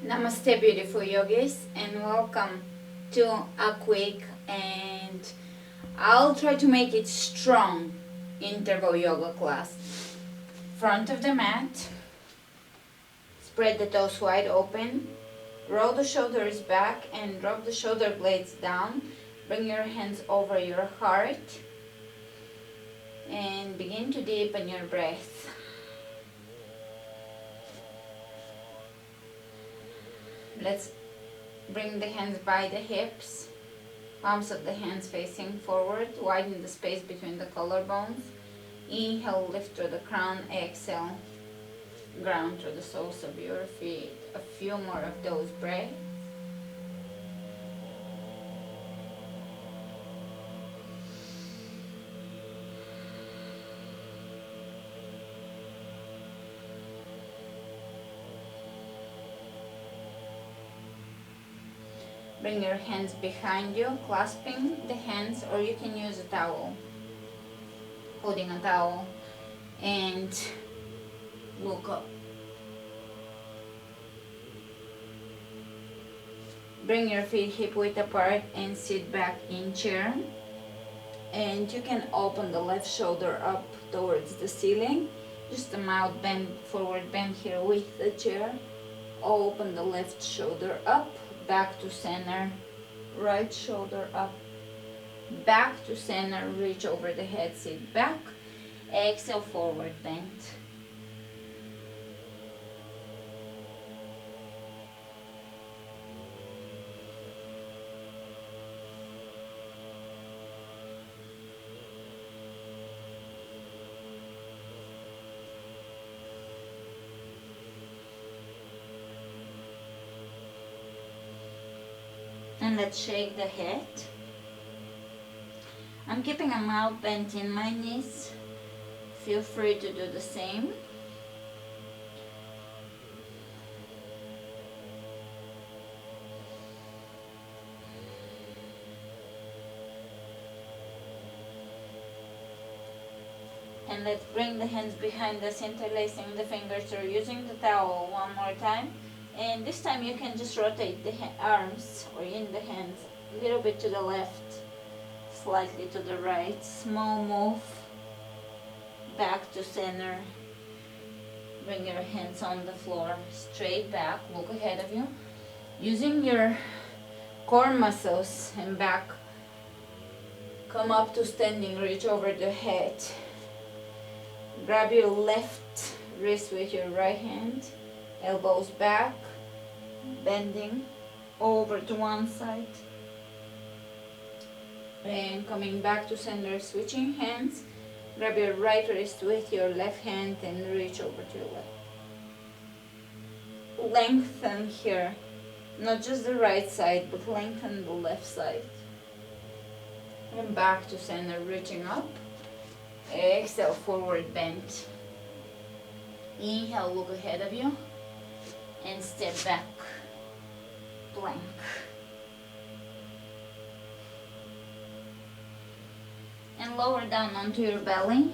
Namaste, beautiful yogis, and welcome to a quick and I'll try to make it strong interval yoga class. Front of the mat, spread the toes wide open, roll the shoulders back and drop the shoulder blades down. Bring your hands over your heart and begin to deepen your breath. Let's bring the hands by the hips, palms of the hands facing forward, widen the space between the collarbones. Inhale, lift through the crown, exhale, ground through the soles of your feet. A few more of those breaths. Bring your hands behind you, clasping the hands, or you can use a towel, holding a towel, and look up. Bring your feet hip width apart and sit back in chair. And you can open the left shoulder up towards the ceiling. Just a mild bend, forward bend here with the chair. Open the left shoulder up. Back to center, right shoulder up, back to center, reach over the head, sit back, exhale, forward bend. And let's shake the head. I'm keeping a mild bend in my knees. Feel free to do the same. And let's bring the hands behind us, interlacing the fingers or using the towel one more time. And this time you can just rotate the arms or in the hands a little bit to the left, slightly to the right. Small move, back to center. Bring your hands on the floor, straight back, look ahead of you. Using your core muscles and back, come up to standing, reach over the head. Grab your left wrist with your right hand. Elbows back, bending over to one side. And coming back to center, switching hands. Grab your right wrist with your left hand and reach over to your left. Lengthen here, not just the right side, but lengthen the left side. And back to center, reaching up. Exhale, forward bend. Inhale, look ahead of you. And step back, plank. And lower down onto your belly.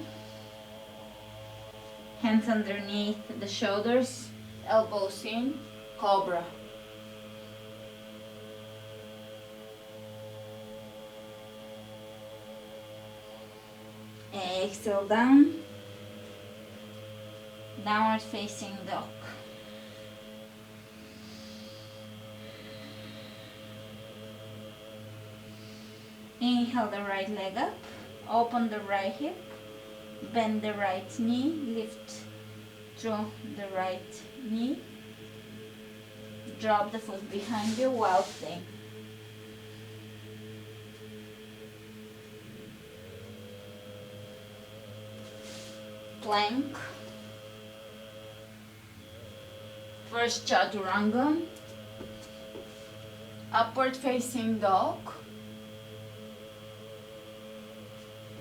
Hands underneath the shoulders, elbows in, cobra. Exhale down, downward facing dog. Inhale the right leg up, open the right hip, bend the right knee, lift through the right knee, drop the foot behind you, wild thing. Plank. First Chaturanga, upward facing dog.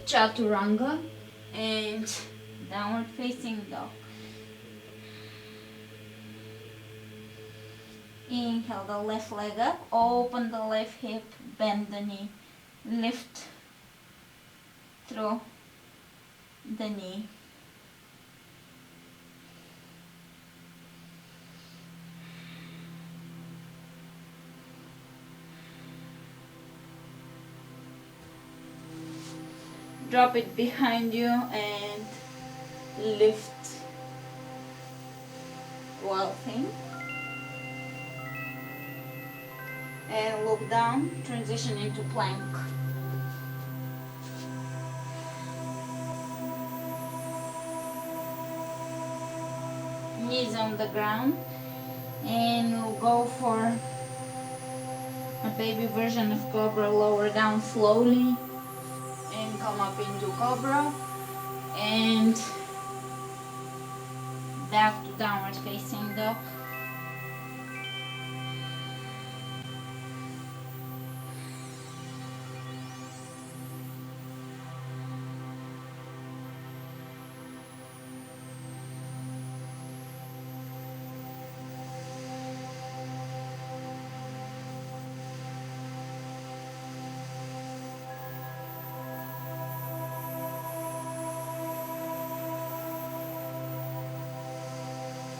Chaturanga and downward facing dog. Inhale the left leg up, open the left hip, bend the knee, lift through the knee. Drop it behind you and lift while thing. And look down, transition into plank. Knees on the ground, and we'll go for a baby version of cobra. Lower down slowly and come up into cobra and back to downward facing dog.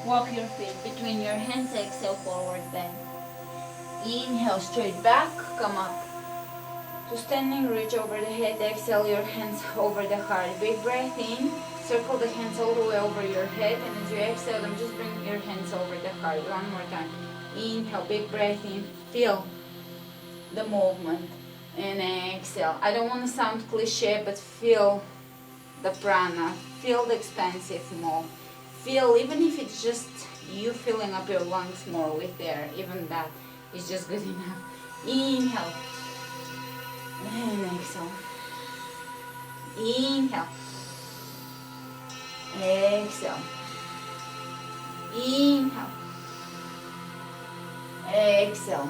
Walk your feet between your hands, exhale, forward bend. Inhale, straight back, come up to standing, reach over the head, exhale your hands over the heart. Big breath in, circle the hands all the way over your head, and as you exhale them, just bring your hands over the heart. One more time. Inhale, big breath in, feel the movement, and exhale. I don't want to sound cliche, but feel the prana, feel the expansive move. Feel, even if it's just you filling up your lungs more with air, even that is just good enough. Inhale and exhale. Inhale. Exhale. Inhale. Exhale.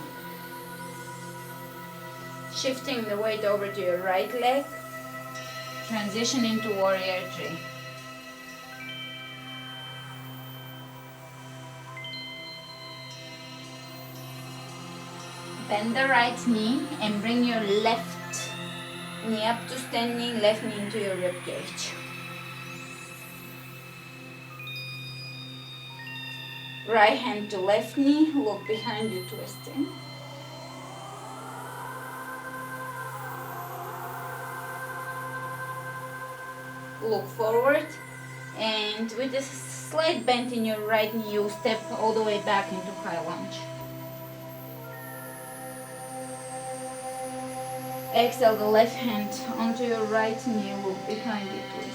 Shifting the weight over to your right leg. Transition into warrior three. Bend the right knee and bring your left knee up to standing, left knee into your rib cage. Right hand to left knee, look behind you, twisting. Look forward, and with a slight bend in your right knee, you step all the way back into high lunge. Exhale the left hand onto your right knee, look behind you, twist.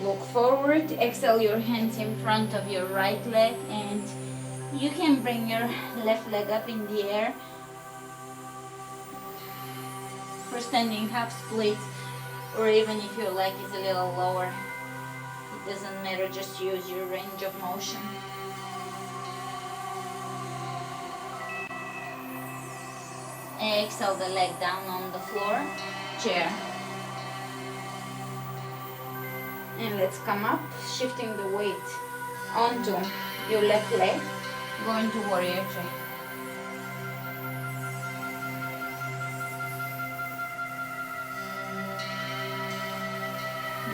Look forward, exhale your hands in front of your right leg, and you can bring your left leg up in the air for standing half split, or even if your leg is a little lower, it doesn't matter, just use your range of motion. Exhale the leg down on the floor, chair. And let's come up, shifting the weight onto your left leg, going to warrior three.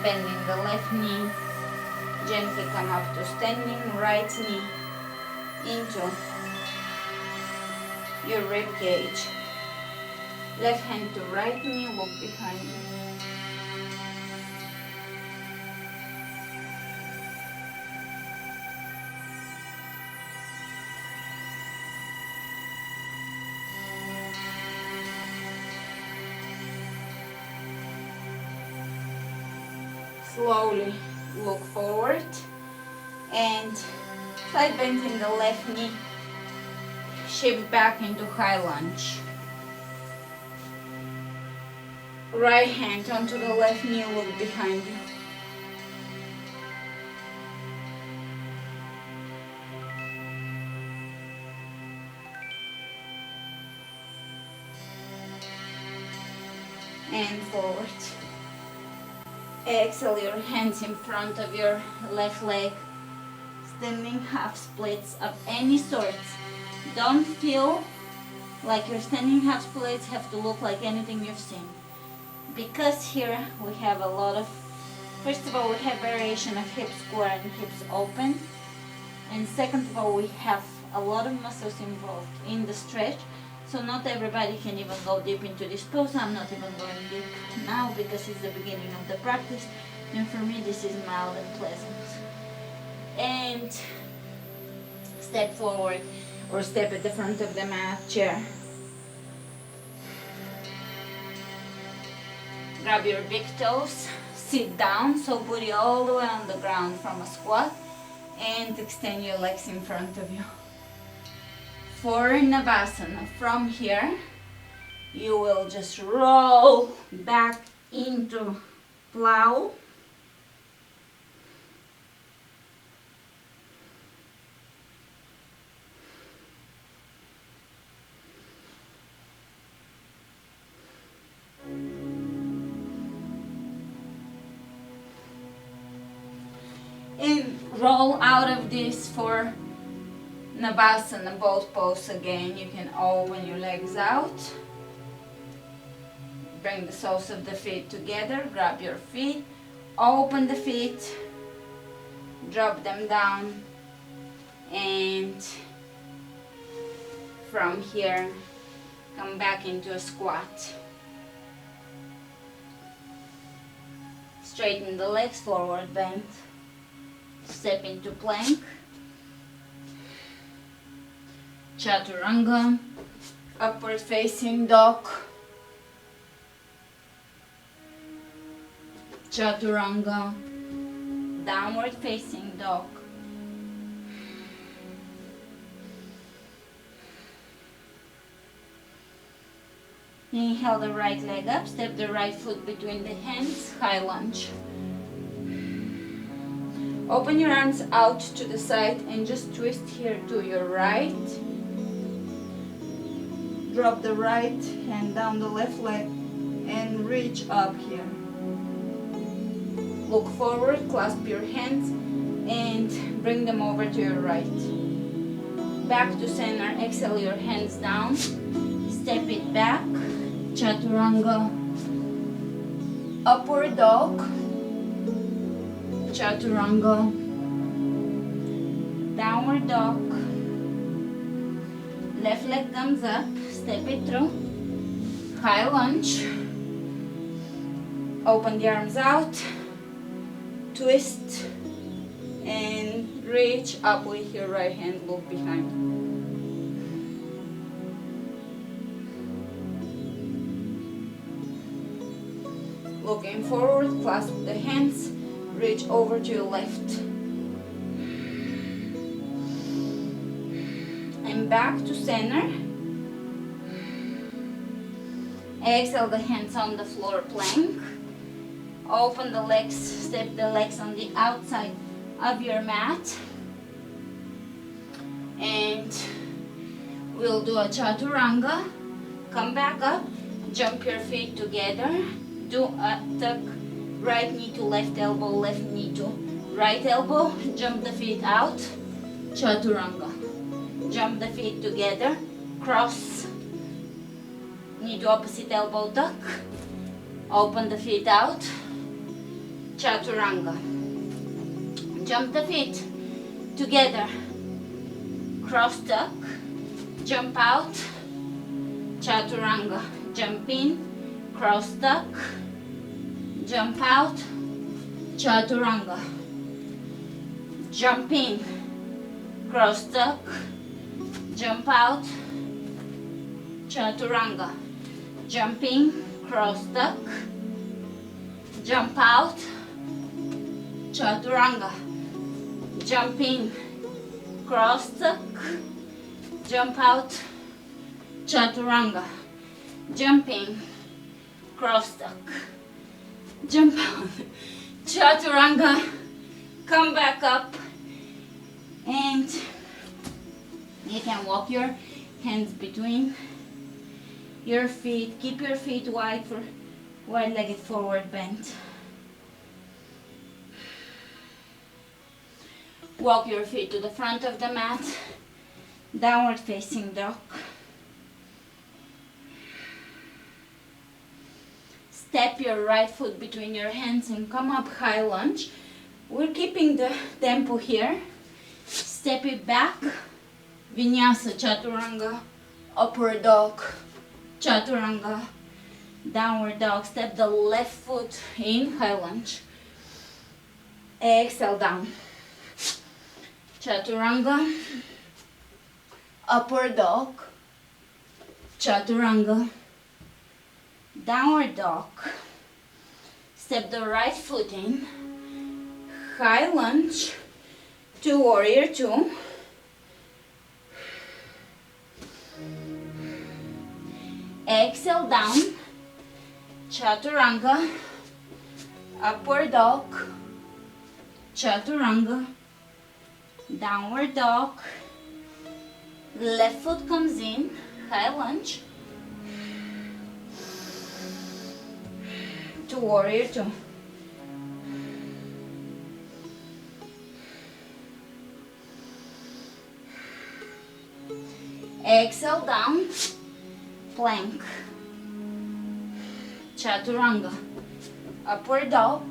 Bending the left knee, gently come up to standing, right knee into your rib cage. Left hand to right knee, look behind you. Slowly look forward and slight bend in the left knee, shift back into high lunge. Right hand onto the left knee, look behind you. And forward. Exhale your hands in front of your left leg, standing half splits of any sort. Don't feel like your standing half splits have to look like anything you've seen, because here we have a lot of First of all, we have variation of hips square and hips open. And second of all, we have a lot of muscles involved in the stretch. So not everybody can even go deep into this pose. I'm not even going deep now because it's the beginning of the practice. And for me, this is mild and pleasant. And step forward or step at the front of the mat, chair. Grab your big toes, sit down, so booty all the way on the ground from a squat, and extend your legs in front of you. For Navasana, from here, you will just roll back into plow. And roll out of this for Navasana, both pose again. You can open your legs out. Bring the soles of the feet together. Grab your feet. Open the feet. Drop them down. And from here, come back into a squat. Straighten the legs, forward bend. Step into plank. Chaturanga. Upward facing dog. Chaturanga. Downward facing dog. Inhale the right leg up, step the right foot between the hands, high lunge. Open your arms out to the side and just twist here to your right. Drop the right hand down the left leg and reach up here. Look forward, clasp your hands and bring them over to your right. Back to center, exhale your hands down. Step it back. Chaturanga. Upward dog. Chaturanga. Downward dog. Left leg comes up. Step it through. High lunge. Open the arms out. Twist. And reach up with your right hand. Look behind. Looking forward, clasp the hands, reach over to your left. And back to center. Exhale the hands on the floor, plank. Open the legs, step the legs on the outside of your mat. And we'll do a Chaturanga. Come back up, jump your feet together. Do a tuck, right knee to left elbow, left knee to right elbow. Jump the feet out, Chaturanga. Jump the feet together, cross, knee to opposite elbow, tuck. Open the feet out, Chaturanga. Jump the feet together, cross tuck, jump out, Chaturanga. Jump in, cross tuck, jump out, Chaturanga. Jump in, cross tuck, jump out, Chaturanga. Jump in, cross tuck, jump out, Chaturanga. Jump in, cross tuck, jump out, Chaturanga. Jump in, cross tuck, jump out, Chaturanga. Come back up and you can walk your hands between your feet. Keep your feet wide for wide-legged forward bend. Walk your feet to the front of the mat, downward facing dog. Step your right foot between your hands and come up high lunge. We're keeping the tempo here. Step it back. Vinyasa, Chaturanga, upward dog, Chaturanga, downward dog. Step the left foot in, high lunge. Exhale down. Chaturanga, upward dog, Chaturanga, downward dog. Step the right foot in, high lunge to warrior two. Exhale down, Chaturanga, upward dog, Chaturanga, downward dog. Left foot comes in, high lunge to warrior two. Exhale down, plank, Chaturanga, upward dog,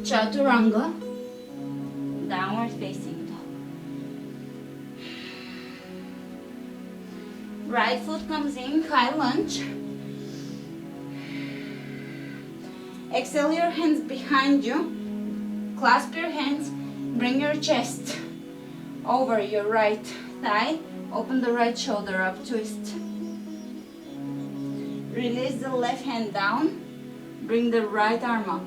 Chaturanga, downward facing dog. Right foot comes in, high lunge. Exhale your hands behind you. Clasp your hands, bring your chest over your right thigh. Open the right shoulder up, twist. Release the left hand down. Bring the right arm up.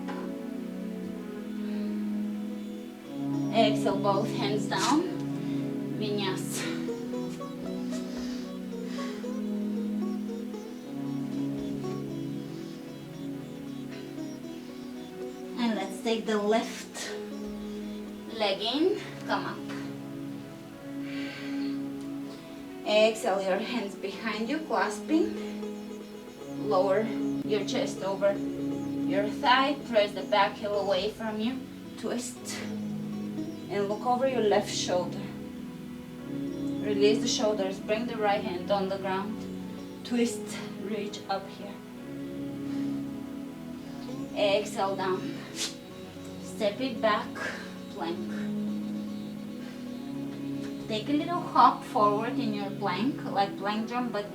Exhale, both hands down. Vinyasa. And let's take the left leg in. Come up. Exhale your hands behind you, clasping. Lower your chest over your thigh. Press the back heel away from you. Twist. And look over your left shoulder. Release the shoulders. Bring the right hand on the ground. Twist. Reach up here. Exhale down. Step it back. Plank. Take a little hop forward in your plank, like plank jump, but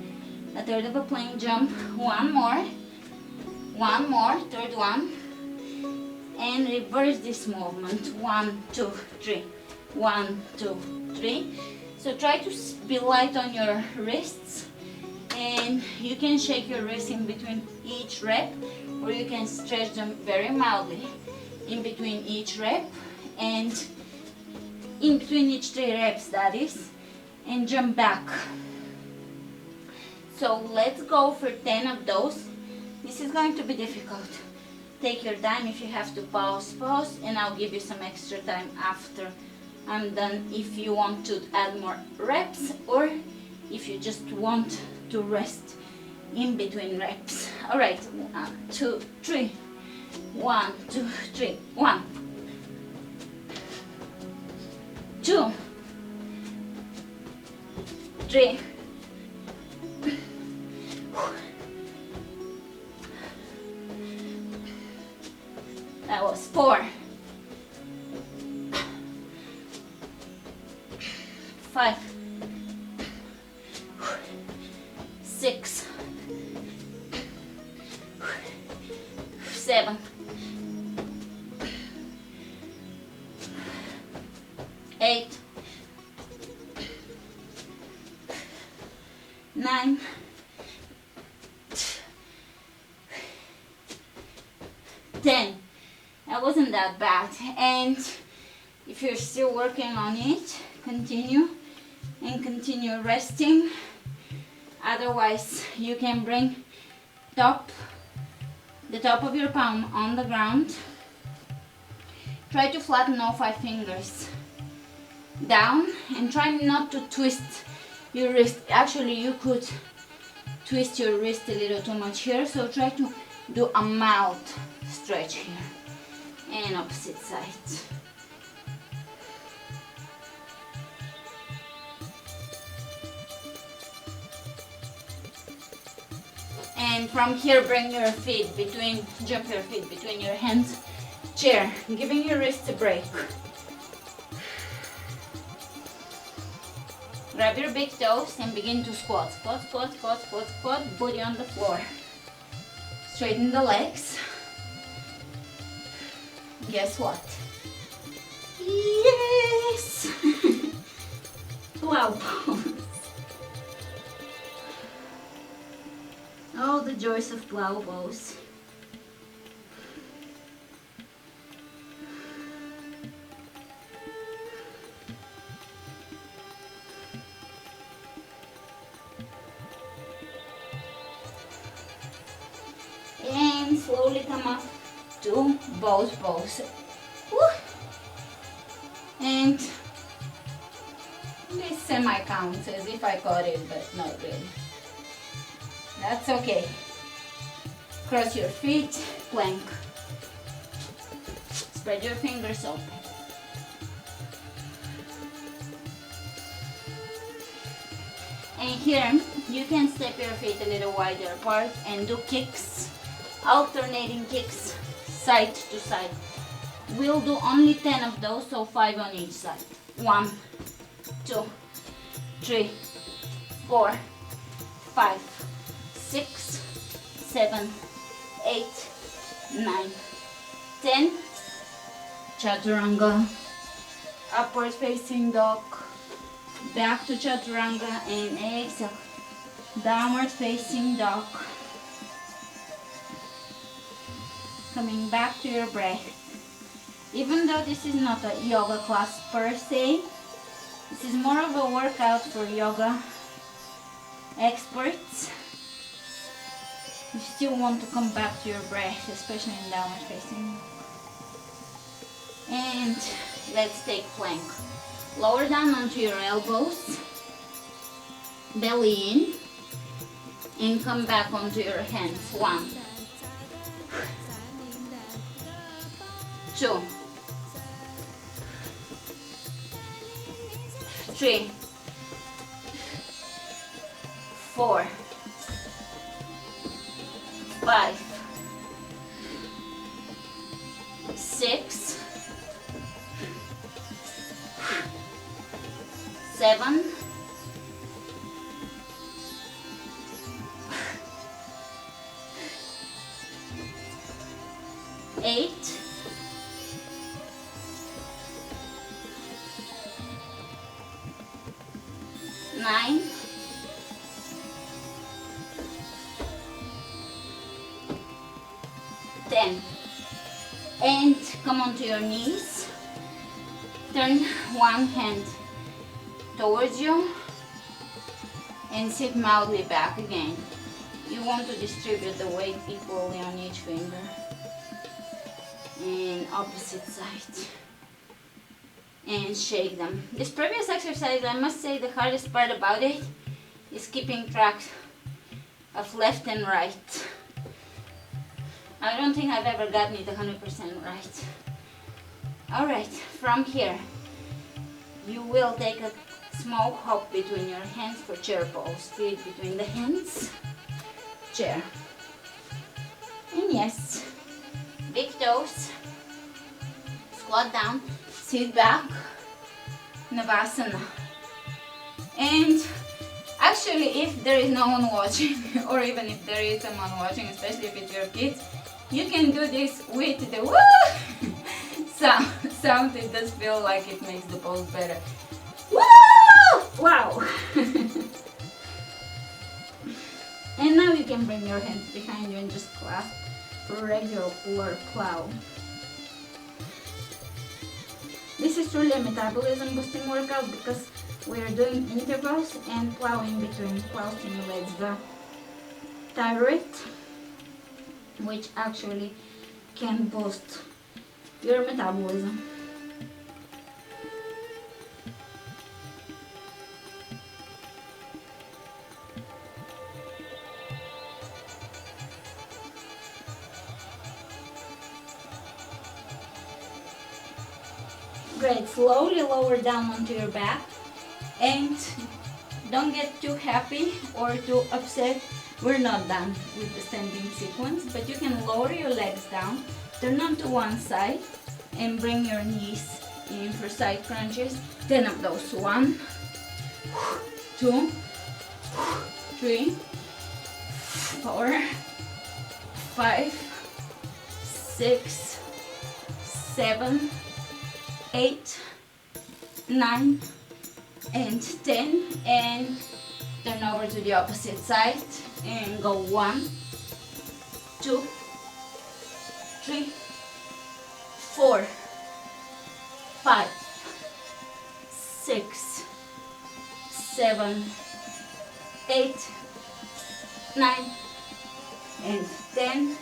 a third of a plank jump. One more, third one, and reverse this movement. 1, 2, 3, 1, 2, 3. So try to be light on your wrists, and you can shake your wrists in between each rep, or you can stretch them very mildly in between each rep, and in between each 3 reps, that is, and jump back. So let's go for 10 of those. This is going to be difficult. Take your time. If you have to pause, and I'll give you some extra time after I'm done if you want to add more reps, or if you just want to rest in between reps. All right, 1, 2, 3. 1, 2, 3. 1, 2, 3. That was 4, 5, 6, 7, 8, 9, 10. That wasn't that bad. And if you're still working on it, continue resting. Otherwise, you can bring the top of your palm on the ground. Try to flatten all 5 fingers down, and try not to twist your wrist. Actually, you could twist your wrist a little too much here, so try to do a mild stretch here. And opposite side. And from here, bring your feet between, jump your feet between your hands. Chair, giving your wrists a break. Grab your big toes and begin to squat. Squat, squat, squat, squat, squat, booty on the floor. Straighten the legs. Guess what? Yes! Plow pose. Oh, the joys of plow pose. And slowly come up to both pose. Woo. And this semi-counts as if I caught it, but not really. That's okay. Cross your feet, plank. Spread your fingers open. And here, you can step your feet a little wider apart and do kicks, alternating kicks, side to side. We'll do only 10 of those, so 5 on each side. 1, 2, 3, 4, 5, 6, 7, 8, 9, 10. Chaturanga, upward facing dog, back to Chaturanga, and exhale, downward facing dog. Coming back to your breath. Even though this is not a yoga class per se, this is more of a workout for yoga experts. You still want to come back to your breath, especially in downward facing. And let's take plank. Lower down onto your elbows, belly in, and come back onto your hands. 1, 2, 3, 4, 5, 6, 7, 8, 9, 10. And come onto your knees. Turn one hand towards you and sit mildly back again. You want to distribute the weight equally on each finger. And opposite side. And shake them. This previous exercise, I must say the hardest part about it is keeping track of left and right. I don't think I've ever gotten it 100% right. Alright, from here, you will take a small hop between your hands for chair pose. Feet between the hands, chair. And yes, big toes, squat down, sit back, Navasana. And actually, if there is no one watching, or even if there is someone watching, especially if it's your kids, you can do this with the woo sound. It does feel like it makes the pose better. Woo! Wow! And now you can bring your hands behind you and just clasp for regular plow. This is truly a metabolism boosting workout because we are doing intervals and plowing between. Plow stimulates the thyroid, which actually can boost your metabolism. Great, slowly lower down onto your back and don't get too happy or too upset. We're not done with the standing sequence, but you can lower your legs down, turn onto one side, and bring your knees in for side crunches. 10 of those. 1, 2, 3, 4, 5, 6, 7, 8, 9, and 10. And turn over to the opposite side and go 1, 2, 3, 4, 5, 6, 7, 8, 9, and 10.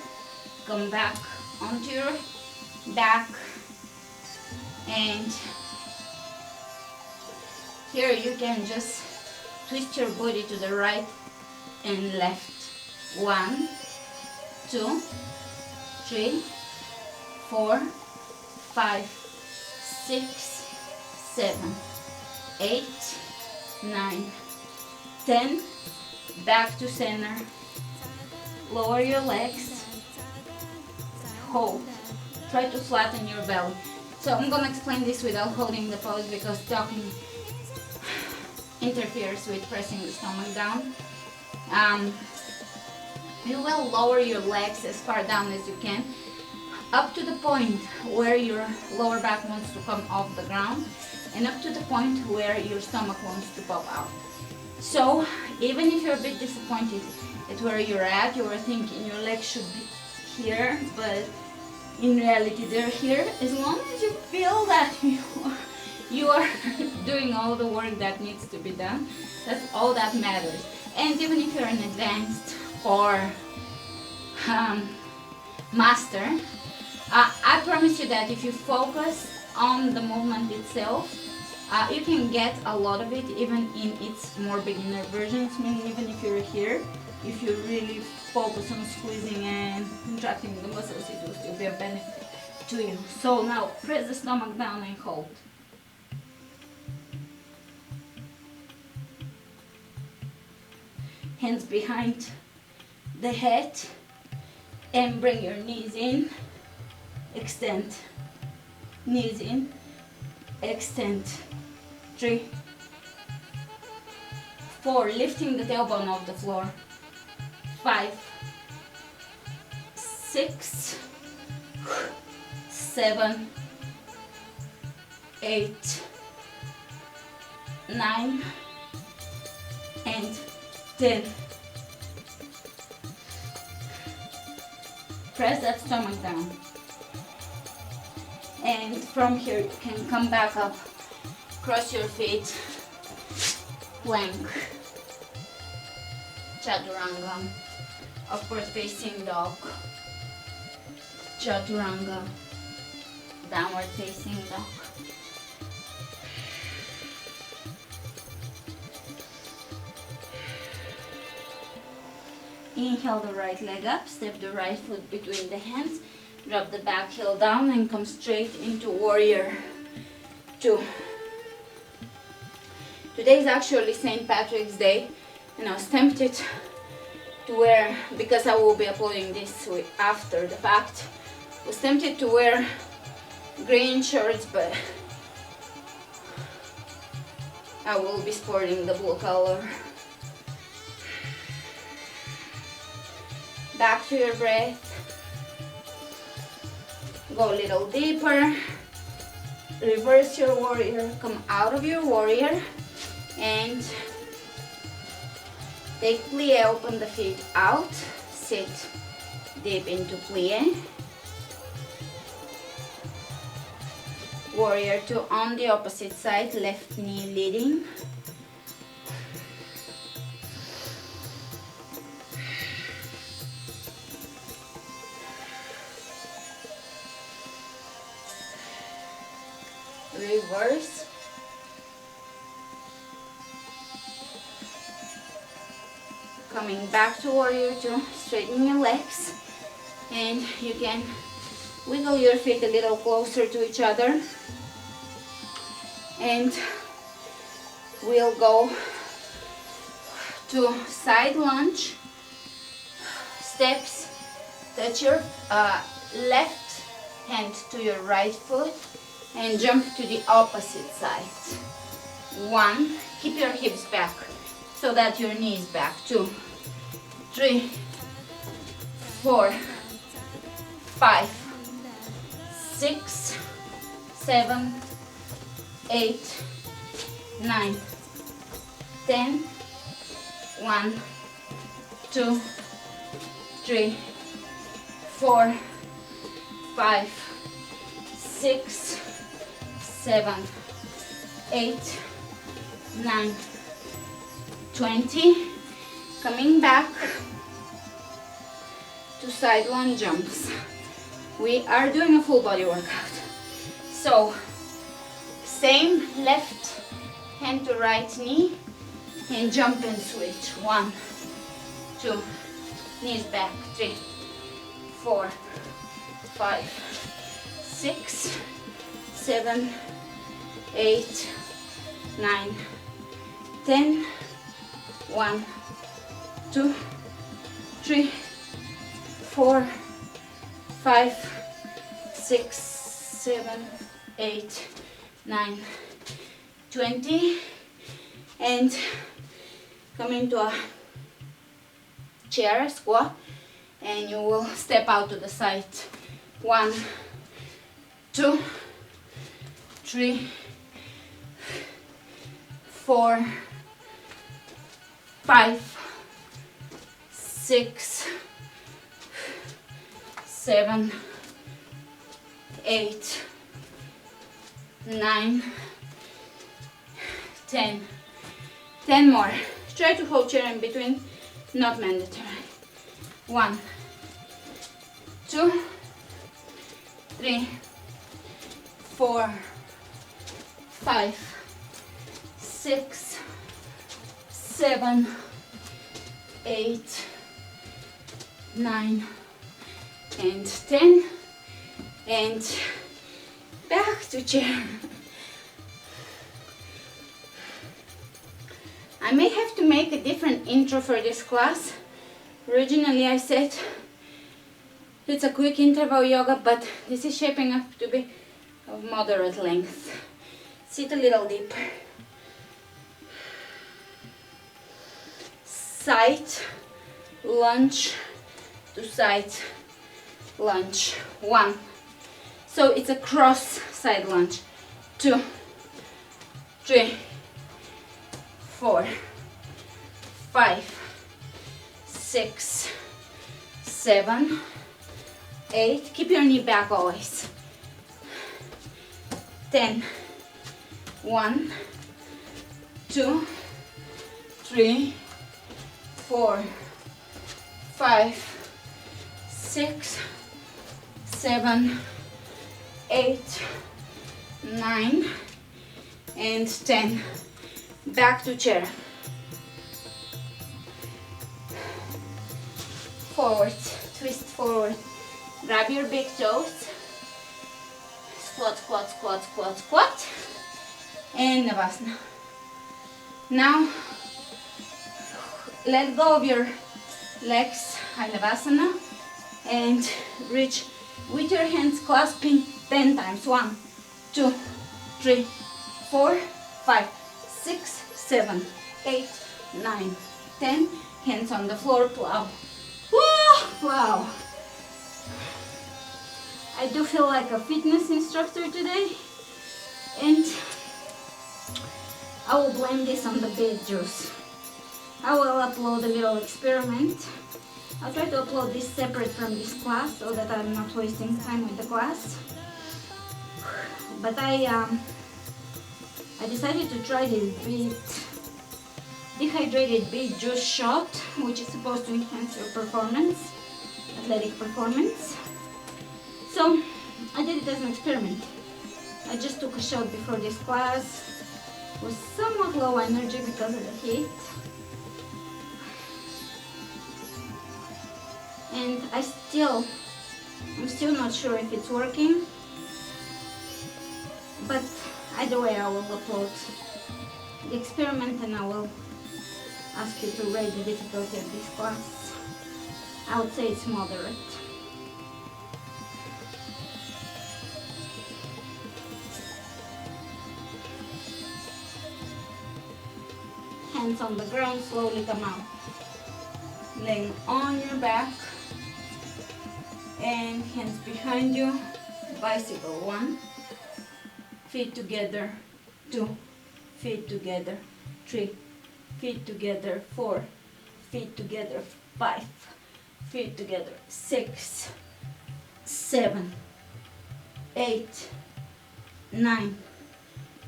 Come back onto your back, and here you can just twist your body to the right and left. 1, 2, 3, 4, 5, 6, 7, 8, 9, 10. Back to center. Lower your legs. Hold. Try to flatten your belly. So I'm gonna explain this without holding the pose because talking interferes with pressing the stomach down. You will lower your legs as far down as you can, up to the point where your lower back wants to come off the ground, and up to the point where your stomach wants to pop out. So even if you're a bit disappointed at where you're at, you were thinking your legs should be here, but in reality they're here. As long as you feel that you are doing all the work that needs to be done, that's all that matters. And even if you're an advanced or master, I promise you that if you focus on the movement itself, you can get a lot of it even in its more beginner versions. Meaning even if you're here, if you really focus on squeezing and contracting the muscles, it will still be a benefit to you. So now press the stomach down and hold. Hands behind the head and bring your knees in, extend, knees in, extend. 3, 4, lifting the tailbone off the floor. 5, 6, 7, 8, 9, and 10. Press that stomach down. And from here you can come back up. Cross your feet, plank, Chaturanga, upward facing dog, Chaturanga, downward facing dog. Inhale the right leg up, step the right foot between the hands, drop the back heel down and come straight into Warrior 2. Today is actually St. Patrick's Day, and I was tempted to wear, because I will be uploading this after the fact, I was tempted to wear green shirts, but I will be sporting the blue color. Back to your breath. Go a little deeper. Reverse your warrior, come out of your warrior. And take plie, open the feet out, sit deep into plie. Warrior 2 on the opposite side, left knee leading. Reverse. Coming back to Warrior 2, straighten your legs, and you can wiggle your feet a little closer to each other, and we'll go to side lunge, steps, touch your left hand to your right foot and jump to the opposite side. 1, keep your hips back so that your knee is back. 2, 3, 4, 5, 6, 7, 8, 9, 10, 1, 2, 3, 4, 5, 6, 7, 8, 9, 20. Coming back to side lunge jumps. We are doing a full body workout. So, same left hand to right knee and jump and switch. 1, 2, knees back. 3, 4, 5, 6, 7, 8, 9, 10. 1, 2, 3, 4, 5, 6, 7, 8, 9, 20. And come into a chair squat, and you will step out to the side. 1, 2, 3, 4, 5, 6, 7, 8, 9, 10. 10 more. Try to hold chair in between, not mandatory. 1, 2, 3, 4, 5, 6, 7, 8, 9, and 10, and back to chair. I may have to make a different intro for this class. Originally I said it's a quick interval yoga, but this is shaping up to be of moderate length. Sit a little deeper. Side lunge to side lunge. 1. So it's a cross side lunge. 2, 3, 4, 5, 6, 7, 8. Keep your knee back always. 10. 1, 2, 3, 4, 5, 6, 7, 8, 9, and 10. Back to chair. Forward, twist forward. Grab your big toes. Squat, squat, squat, squat, squat. And Navasana. Now, let go of your legs, Navasana, and reach with your hands clasping 10 times. 1, 2, 3, 4, 5, 6, 7, 8, 9, 10. Hands on the floor, plow. Woo! Wow. I do feel like a fitness instructor today, and I will blame this on the beet juice. I will upload a little experiment. I'll try to upload this separate from this class so that I'm not wasting time with the class. But I decided to try this dehydrated beet juice shot, which is supposed to enhance your performance, athletic performance. So I did it as an experiment. I just took a shot before this class. It was somewhat low energy because of the heat. And I'm still not sure if it's working. But either way, I will upload the experiment and I ask you to rate the difficulty of this class. I would say it's moderate. Hands on the ground, slowly come out. Laying on your back and hands behind you. Bicycle 1. Feet together 2. Feet together 3. Feet together 4. Feet together 5. Feet together 6, 7, 8, 9,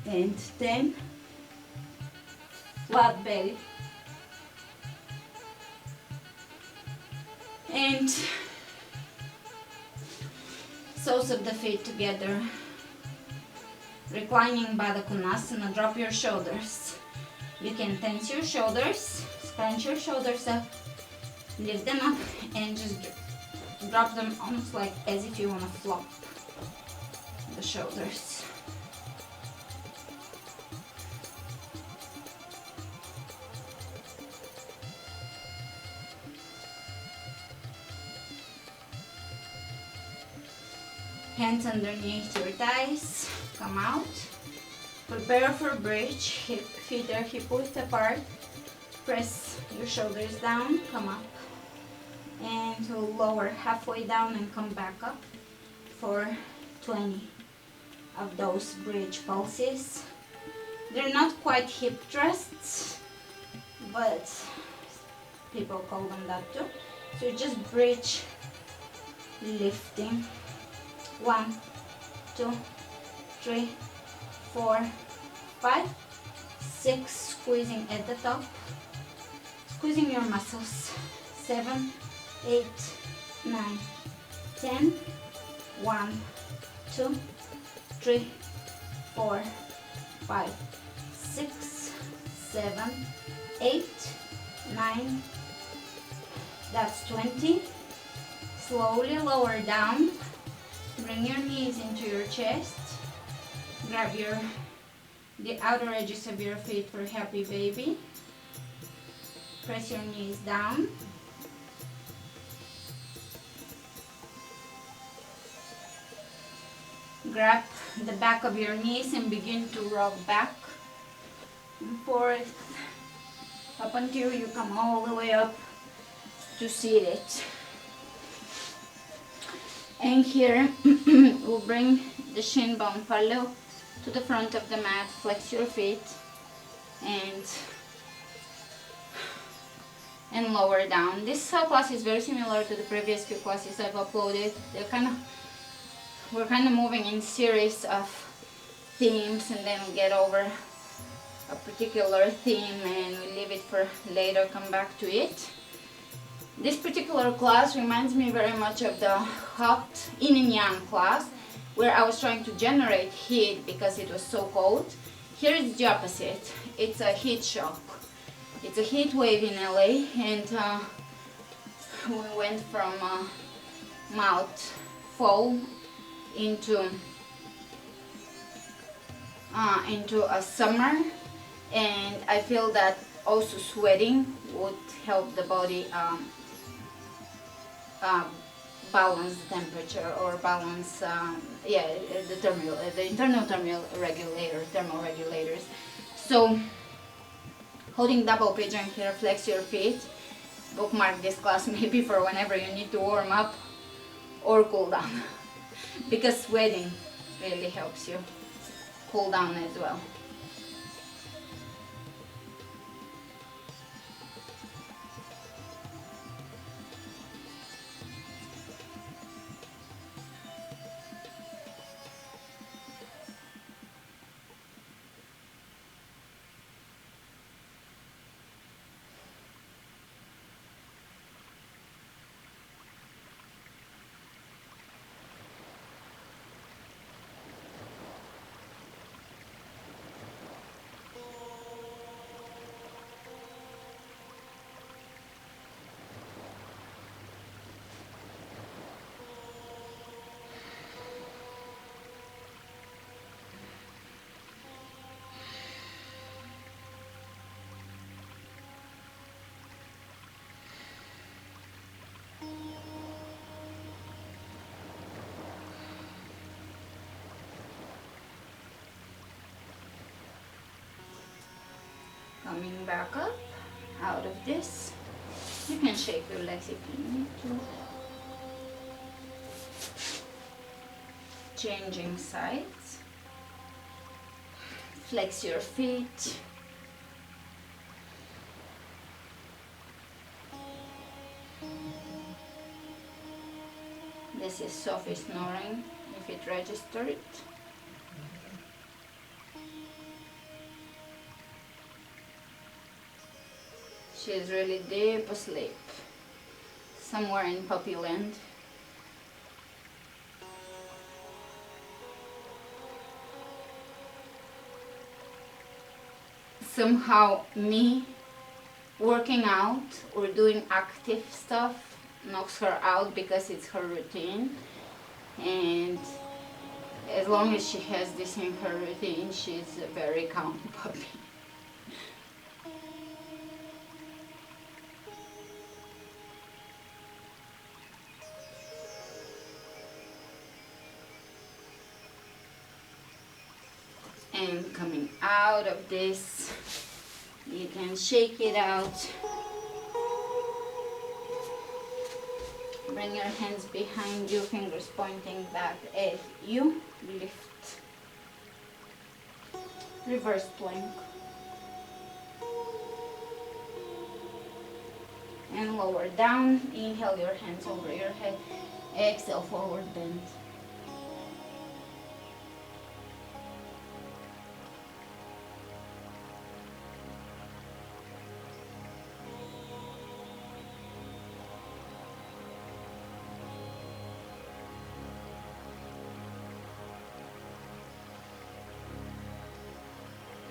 and 10. Flat belly. And soles of the feet together. Reclining Baddha Konasana. Drop your shoulders. You can tense your shoulders, scrunch your shoulders up, lift them up, and just drop them almost like as if you want to flop the shoulders. Hands underneath your thighs, come out. Prepare for bridge, feet are hip width apart. Press your shoulders down, come up. And we'll lower halfway down and come back up for 20 of those bridge pulses. They're not quite hip thrusts, but people call them that too. So just bridge, lifting. 1, 2, 3, 4, 5, 6, squeezing at the top, squeezing your muscles. 7, 8, 9, 10. 1, 2, 3, 4, 5, 6, 7, 8, 9. That's 20. Slowly lower down. Bring your knees into your chest. Grab the outer edges of your feet for happy baby. Press your knees down. Grab the back of your knees and begin to rock back and forth up until you come all the way up to seated. And here we'll bring the shin bone parallel to the front of the mat. Flex your feet and lower down. This class is very similar to the previous few classes I've uploaded. We're kind of moving in series of themes, and then we get over a particular theme and we leave it for later, come back to it. This particular class reminds me very much of the hot yin and yang class, where I was trying to generate heat because it was so cold. Here is the opposite. It's a heat shock. It's a heat wave in LA, and we went from mild fall into a summer, and I feel that also sweating would help the body balance the temperature, or balance the internal thermal regulators. So holding double pigeon here, flex your feet. Bookmark this class maybe for whenever you need to warm up or cool down, because sweating really helps you cool down as well. Coming back up out of this. You can shake your legs if you need to. Changing sides. Flex your feet. This is Sophie snoring, if it registered. She's really deep asleep, somewhere in puppy land. Somehow me working out or doing active stuff knocks her out because it's her routine, and as long as she has this in her routine, she's a very calm puppy. And coming out of this, you can shake it out. Bring your hands behind you, fingers pointing back at you. Lift. Reverse plank. And lower down. Inhale your hands over your head. Exhale, forward bend.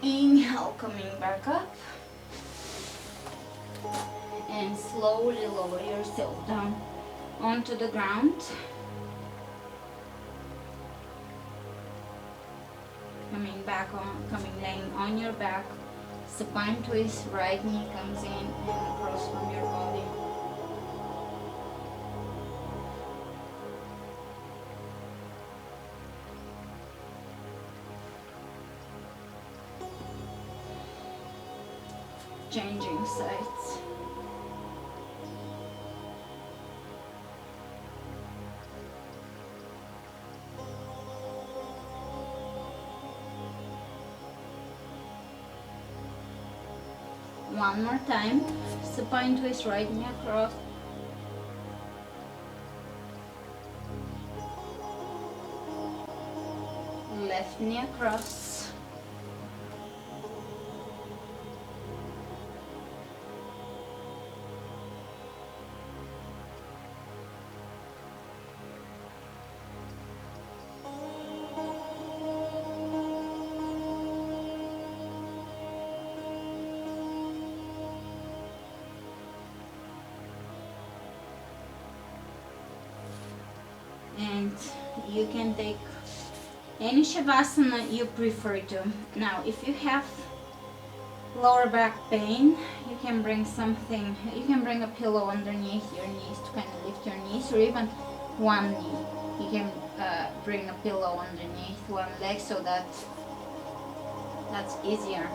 Inhale, coming back up, and slowly lower yourself down onto the ground. Laying on your back, supine twist, right knee comes in and across from your body. Changing sides. One more time. Supine twist, right knee across. Left knee across. And you can take any Shavasana you prefer to. Now, if you have lower back pain, you can bring a pillow underneath your knees to kind of lift your knees, or even one knee. You can bring a pillow underneath one leg so that's easier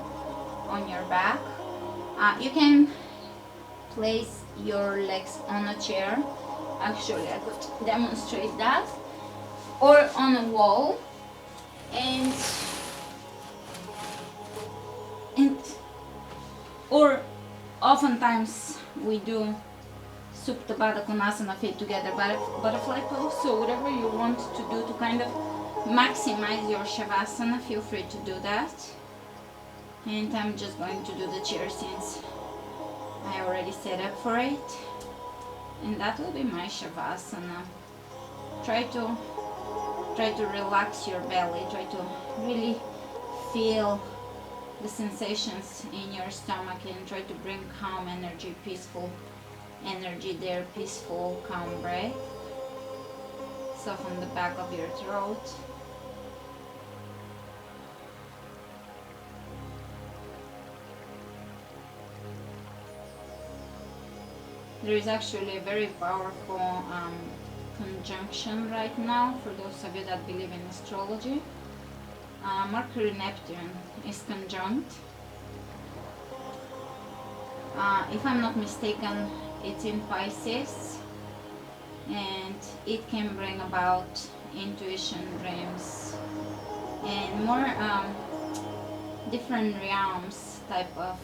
on your back. You can place your legs on a chair. Actually, I could demonstrate that, or on a wall, or oftentimes we do Supta Baddha Konasana, feet together, butterfly pose. So whatever you want to do to kind of maximize your Shavasana, feel free to do that. And I'm just going to do the chair since I already set up for it. And that will be my Shavasana. Try to relax your belly. Try to really feel the sensations in your stomach and try to bring calm energy, peaceful energy there, peaceful, calm breath. Soften the back of your throat. There is actually a very powerful conjunction right now for those of you that believe in astrology. Mercury Neptune is conjunct If I'm not mistaken, it's in Pisces, and it can bring about intuition, dreams, and more different realms type of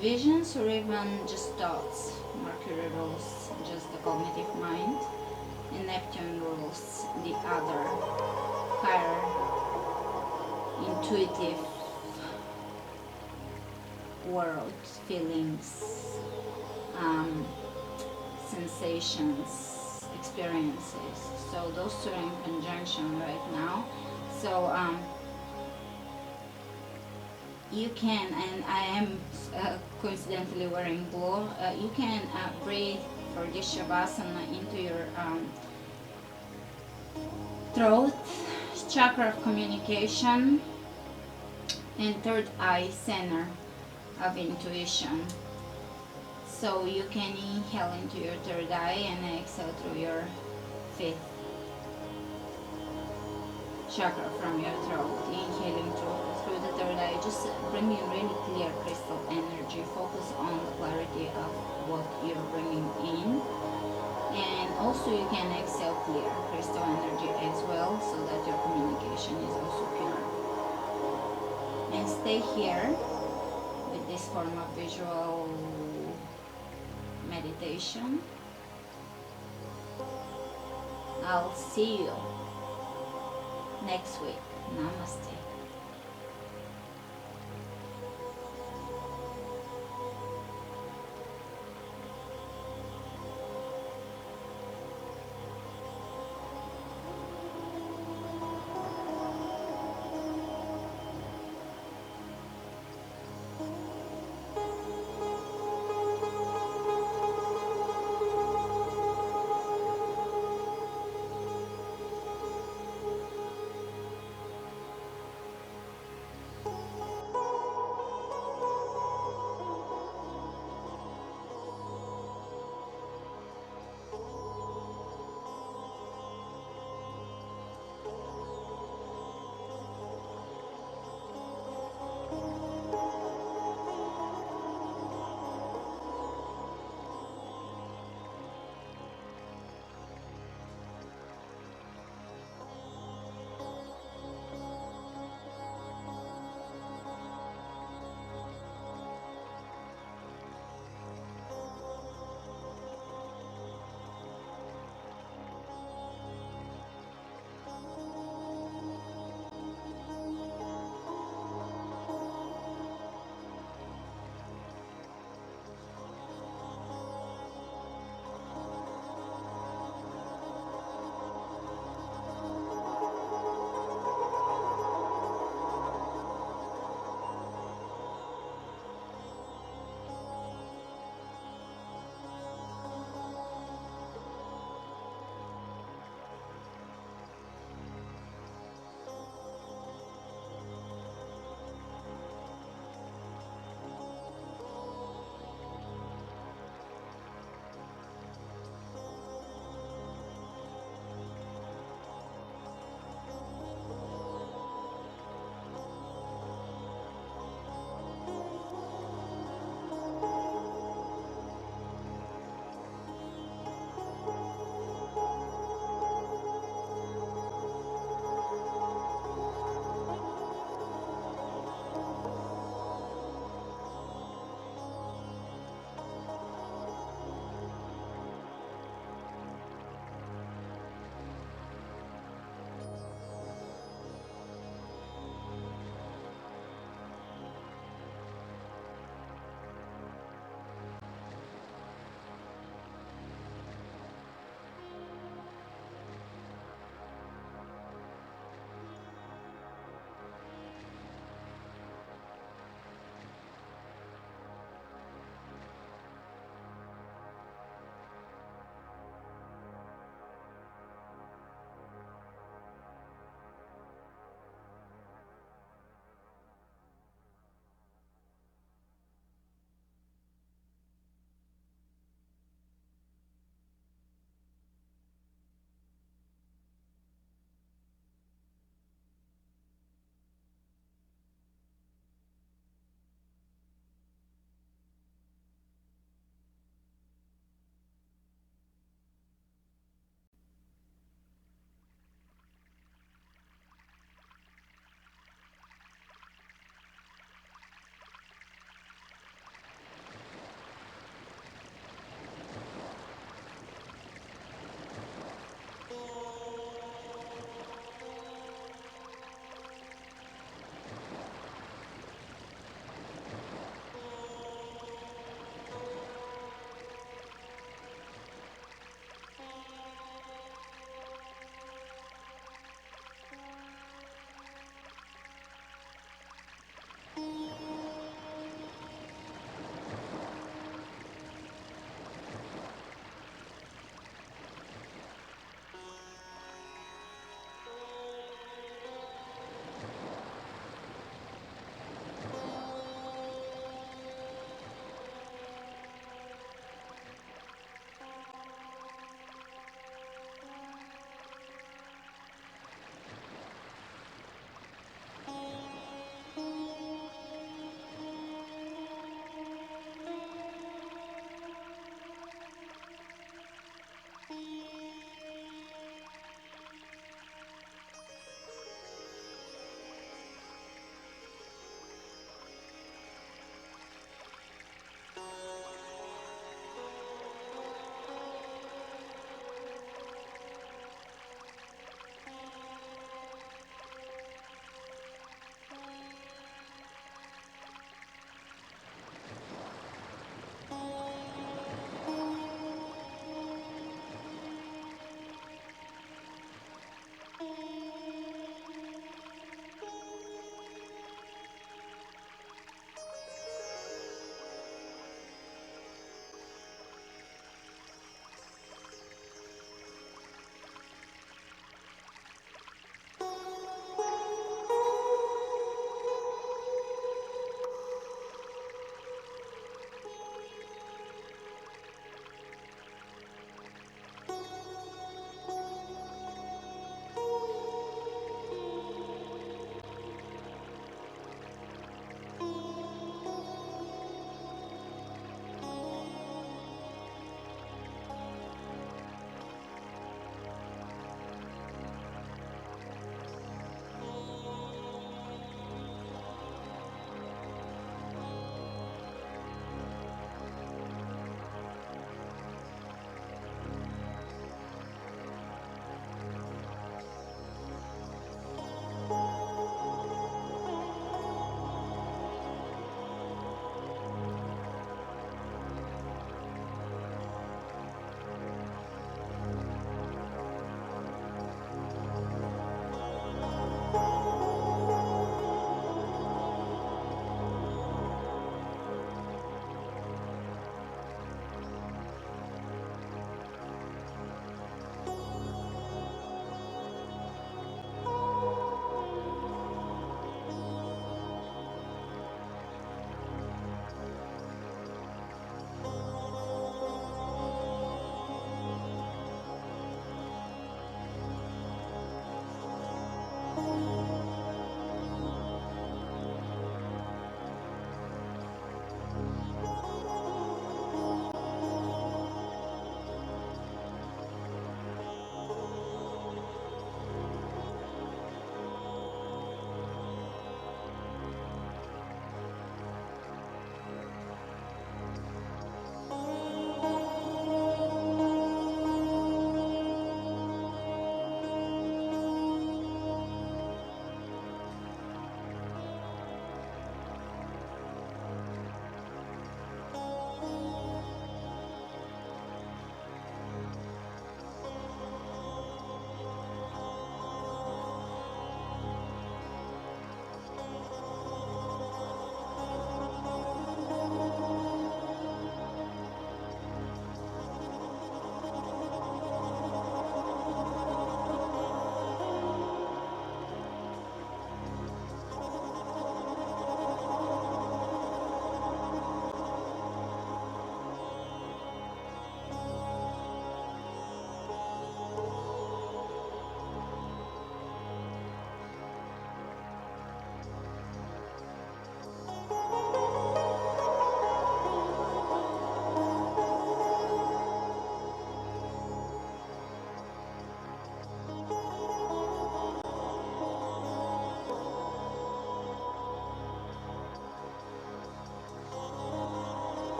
visions, or even just thoughts. Mercury rules just the cognitive mind, and Neptune rules the other higher intuitive world, feelings, sensations, experiences. So those two are in conjunction right now. So you can, and I am coincidentally wearing blue, you can breathe for this Shavasana into your throat chakra of communication and third eye center of intuition. So you can inhale into your third eye and exhale through your fifth chakra from your throat. Inhaling through the third eye, just bringing really clear crystal energy. Focus on the clarity of what you're bringing in. And also you can exhale clear crystal energy as well, so that your communication is also pure. And stay here with this form of visual meditation. I'll see you next week. Namaste.